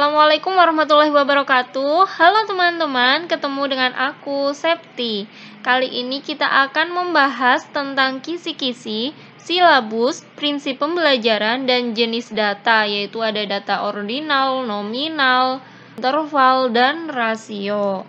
Assalamualaikum warahmatullahi wabarakatuh. Halo teman-teman, ketemu dengan aku Septi. Kali ini kita akan membahas tentang kisi-kisi, silabus, prinsip pembelajaran, dan jenis data, yaitu ada data ordinal, nominal, interval, dan rasio.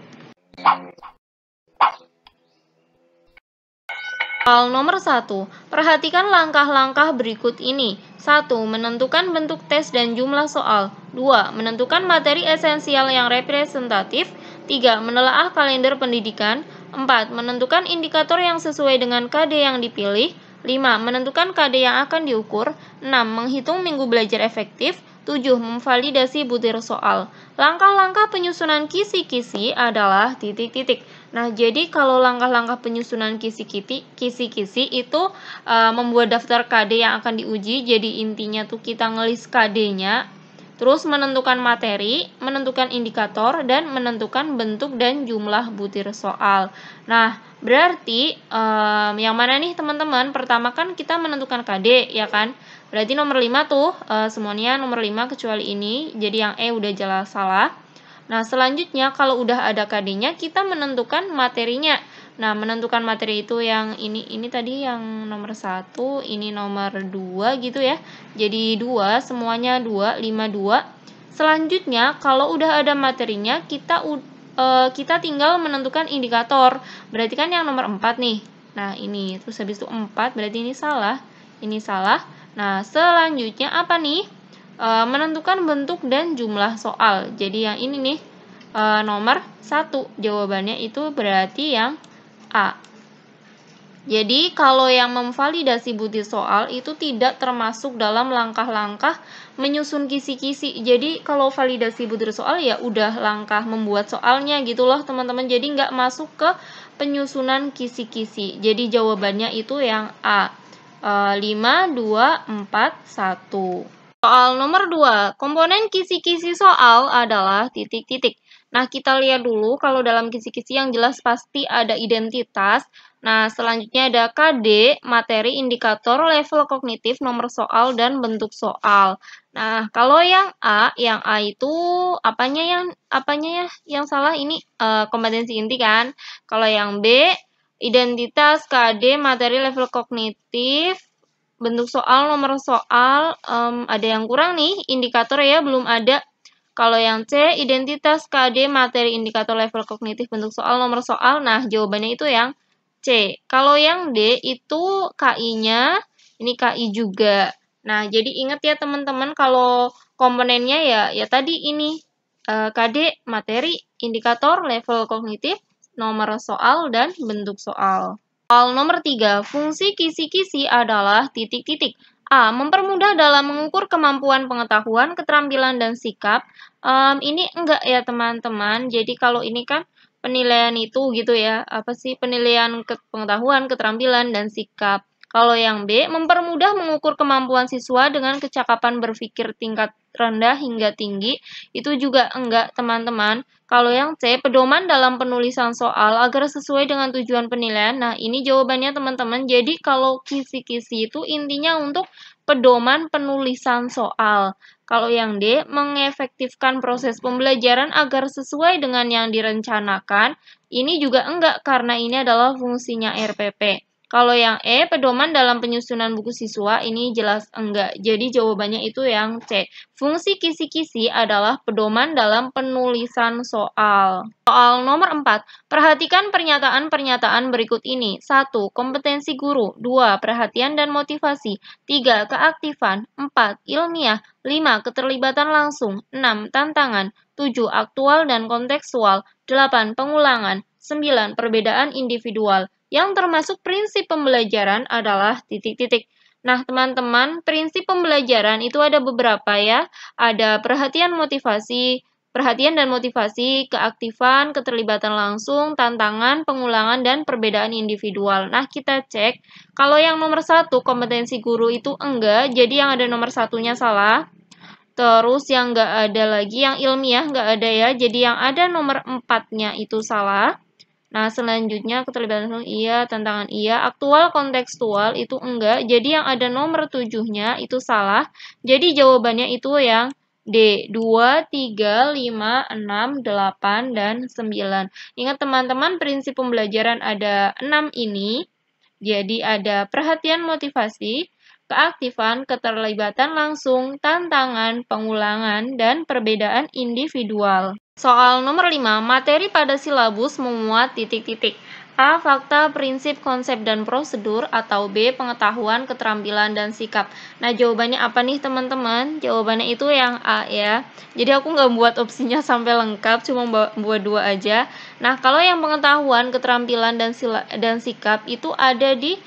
Soal nomor 1. Perhatikan langkah-langkah berikut ini. 1. Menentukan bentuk tes dan jumlah soal. 2. Menentukan materi esensial yang representatif. 3. Menelaah kalender pendidikan. 4. Menentukan indikator yang sesuai dengan KD yang dipilih. 5. Menentukan KD yang akan diukur. 6. Menghitung minggu belajar efektif. 7. Memvalidasi butir soal. Langkah-langkah penyusunan kisi-kisi adalah titik-titik. Nah, jadi kalau langkah-langkah penyusunan kisi-kisi itu membuat daftar KD yang akan diuji. Jadi intinya tuh kita ngelis KD-nya, terus menentukan materi, menentukan indikator, dan menentukan bentuk dan jumlah butir soal. Nah, berarti yang mana nih teman-teman? Pertama kan kita menentukan KD, ya kan? Berarti nomor 5 tuh, semuanya nomor 5 kecuali ini. Jadi yang E udah jelas salah. Nah, selanjutnya kalau udah ada KD-nya, kita menentukan materinya. Nah, menentukan materi itu yang ini tadi yang nomor 1, ini nomor 2 gitu ya. Jadi 2, semuanya 2, 5, 2. Selanjutnya, kalau udah ada materinya, kita tinggal menentukan indikator. Berarti kan yang nomor 4 nih. Nah, ini. Terus habis itu 4, berarti ini salah. Ini salah. Nah, selanjutnya apa nih? Menentukan bentuk dan jumlah soal. Jadi yang ini nih nomor 1. Jawabannya itu berarti yang A. Jadi kalau yang memvalidasi butir soal itu tidak termasuk dalam langkah-langkah menyusun kisi-kisi. Jadi kalau validasi butir soal ya udah langkah membuat soalnya gitu loh teman-teman. Jadi nggak masuk ke penyusunan kisi-kisi. Jadi jawabannya itu yang A. 5, 2, 4, 1. Soal nomor 2, komponen kisi-kisi soal adalah titik-titik. Nah, kita lihat dulu kalau dalam kisi-kisi yang jelas pasti ada identitas. Nah, selanjutnya ada KD, materi, indikator, level kognitif, nomor soal, dan bentuk soal. Nah, kalau yang A itu apanya ya yang salah ini kompetensi inti kan. Kalau yang B, identitas, KD, materi, level kognitif, bentuk soal, nomor soal, ada yang kurang nih, indikator ya, belum ada. Kalau yang C, identitas, KD, materi, indikator, level kognitif, bentuk soal, nomor soal, nah jawabannya itu yang C. Kalau yang D itu KI-nya, ini KI juga. Nah, jadi ingat ya teman-teman, kalau komponennya ya tadi ini, KD, materi, indikator, level kognitif, nomor soal, dan bentuk soal. Soal nomor 3, fungsi kisi-kisi adalah titik-titik. A. Mempermudah dalam mengukur kemampuan pengetahuan, keterampilan, dan sikap. Ini enggak ya teman-teman. Jadi kalau ini kan penilaian itu gitu ya. Apa sih penilaian pengetahuan, keterampilan, dan sikap. Kalau yang B, mempermudah mengukur kemampuan siswa dengan kecakapan berpikir tingkat rendah hingga tinggi. Itu juga enggak teman-teman. Kalau yang C, pedoman dalam penulisan soal agar sesuai dengan tujuan penilaian. Nah, ini jawabannya teman-teman. Jadi, kalau kisi-kisi itu intinya untuk pedoman penulisan soal. Kalau yang D, mengefektifkan proses pembelajaran agar sesuai dengan yang direncanakan. Ini juga enggak, karena ini adalah fungsinya RPP. Kalau yang E, pedoman dalam penyusunan buku siswa, ini jelas enggak. Jadi jawabannya itu yang C. Fungsi kisi-kisi adalah pedoman dalam penulisan soal. Soal nomor 4. Perhatikan pernyataan-pernyataan berikut ini. 1. Kompetensi guru. 2. Perhatian dan motivasi. 3. Keaktifan. 4. Ilmiah. 5. Keterlibatan langsung. 6. Tantangan. 7. Aktual dan kontekstual. 8. Pengulangan. 9. Perbedaan individual. Yang termasuk prinsip pembelajaran adalah titik-titik. Nah, teman-teman, prinsip pembelajaran itu ada beberapa ya. Ada perhatian dan motivasi, keaktifan, keterlibatan langsung, tantangan, pengulangan, dan perbedaan individual. Nah, kita cek. Kalau yang nomor 1, kompetensi guru itu enggak, jadi yang ada nomor 1-nya salah. Terus yang enggak ada lagi, yang ilmiah enggak ada ya, jadi yang ada nomor 4-nya itu salah. Nah, selanjutnya keterlibatan iya, tantangan iya, aktual kontekstual itu enggak. Jadi yang ada nomor 7-nya itu salah. Jadi jawabannya itu yang D. 2, 3, 5, 6, 8, dan 9. Ingat teman-teman, prinsip pembelajaran ada 6 ini. Jadi ada perhatian motivasi, keaktifan, keterlibatan langsung, tantangan, pengulangan, dan perbedaan individual. Soal nomor 5, materi pada silabus memuat titik-titik. A. Fakta, prinsip, konsep, dan prosedur, atau B. Pengetahuan, keterampilan, dan sikap. Nah, jawabannya apa nih teman-teman? Jawabannya itu yang A ya. Jadi aku nggak buat opsinya sampai lengkap, cuma buat 2 aja. Nah, kalau yang pengetahuan, keterampilan, dan sikap itu ada di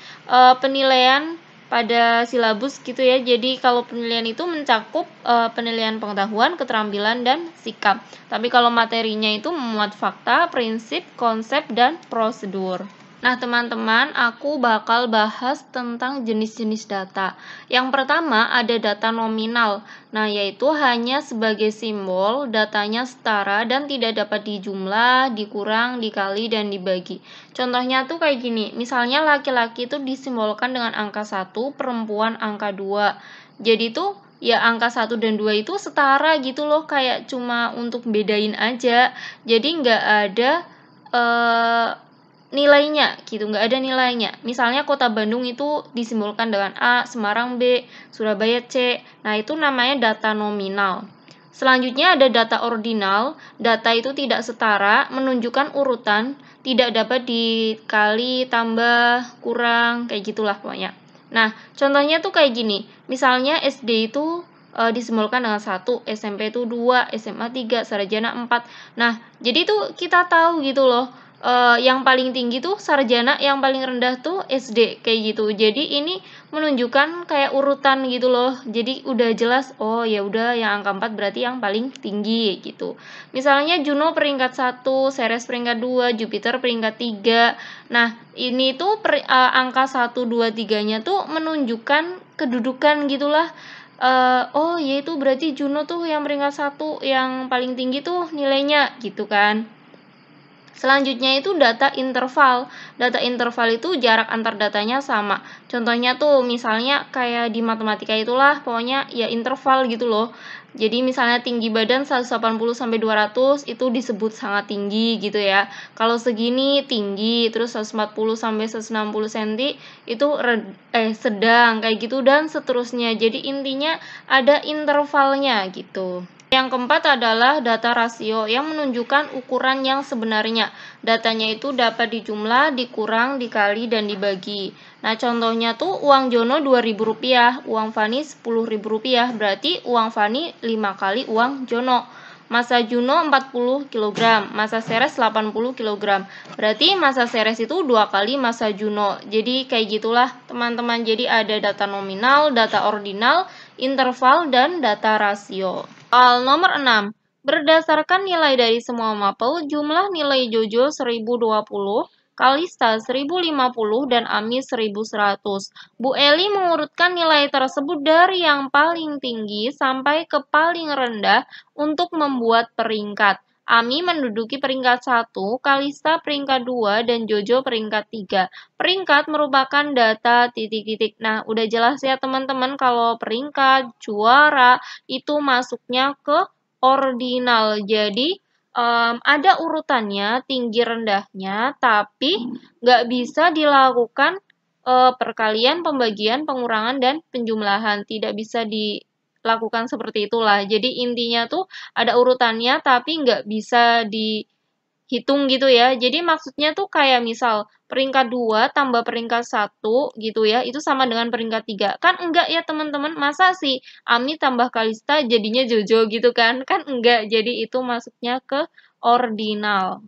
penilaian pada silabus gitu ya. Jadi kalau penilaian itu mencakup penilaian pengetahuan, keterampilan, dan sikap. Tapi kalau materinya itu memuat fakta, prinsip, konsep, dan prosedur. Nah, teman-teman, aku bakal bahas tentang jenis-jenis data. Yang pertama ada data nominal. Nah, yaitu hanya sebagai simbol, datanya setara dan tidak dapat dijumlah, dikurang, dikali, dan dibagi. Contohnya tuh kayak gini, misalnya laki-laki itu disimbolkan dengan angka 1, perempuan angka 2. Jadi tuh ya angka 1 dan 2 itu setara gitu loh, kayak cuma untuk bedain aja. Jadi nggak ada nilainya gitu, nggak ada nilainya. Misalnya kota Bandung itu disimbolkan dengan A, Semarang B, Surabaya C. Nah, itu namanya data nominal. Selanjutnya ada data ordinal. Data itu tidak setara, menunjukkan urutan, tidak dapat dikali, tambah, kurang, kayak gitulah pokoknya. Nah, contohnya tuh kayak gini. Misalnya SD itu disimbolkan dengan 1, SMP itu 2, SMA 3, sarjana 4. Nah, jadi tuh kita tahu gitu loh, yang paling tinggi tuh sarjana, yang paling rendah tuh SD, kayak gitu. Jadi ini menunjukkan kayak urutan gitu loh. Jadi udah jelas, oh ya udah yang angka 4 berarti yang paling tinggi gitu. Misalnya Juno peringkat 1, Ceres peringkat 2, Jupiter peringkat 3. Nah, ini tuh angka 1, 2, 3-nya tuh menunjukkan kedudukan gitulah. Oh ya itu berarti Juno tuh yang peringkat 1, yang paling tinggi tuh nilainya gitu kan. Selanjutnya itu data interval. Data interval itu jarak antar datanya sama. Contohnya tuh misalnya kayak di matematika itulah, pokoknya ya interval gitu loh. Jadi misalnya tinggi badan 180 sampai 200 itu disebut sangat tinggi gitu ya. Kalau segini tinggi, terus 140 sampai 160 cm itu sedang kayak gitu dan seterusnya. Jadi intinya ada intervalnya gitu. Yang keempat adalah data rasio yang menunjukkan ukuran yang sebenarnya. Datanya itu dapat dijumlah, dikurang, dikali, dan dibagi. Nah, contohnya tuh uang Jono Rp2.000, uang Fani Rp10.000, berarti uang Fani 5 kali uang Jono. Massa Juno 40 kg, massa Ceres 80 kg. Berarti massa Ceres itu 2 kali massa Juno. Jadi kayak gitulah teman-teman. Jadi ada data nominal, data ordinal, interval, dan data rasio. Soal nomor 6. Berdasarkan nilai dari semua mapel, jumlah nilai Jojo 1020, Kalista 1050, dan Ami 1100. Bu Eli mengurutkan nilai tersebut dari yang paling tinggi sampai ke paling rendah untuk membuat peringkat. Ami menduduki peringkat 1, Kalista peringkat 2, dan Jojo peringkat 3. Peringkat merupakan data titik-titik. Nah, udah jelas ya teman-teman kalau peringkat, juara, itu masuknya ke ordinal. Jadi, ada urutannya, tinggi rendahnya, tapi nggak bisa dilakukan perkalian, pembagian, pengurangan, dan penjumlahan. Tidak bisa dilakukan seperti itulah. Jadi intinya tuh ada urutannya tapi nggak bisa dihitung gitu ya. Jadi maksudnya tuh kayak misal peringkat 2 tambah peringkat 1 gitu ya, itu sama dengan peringkat 3. Kan enggak ya teman-teman, masa sih Ami tambah Kalista jadinya Jojo gitu kan? Kan enggak, jadi itu masuknya ke ordinal.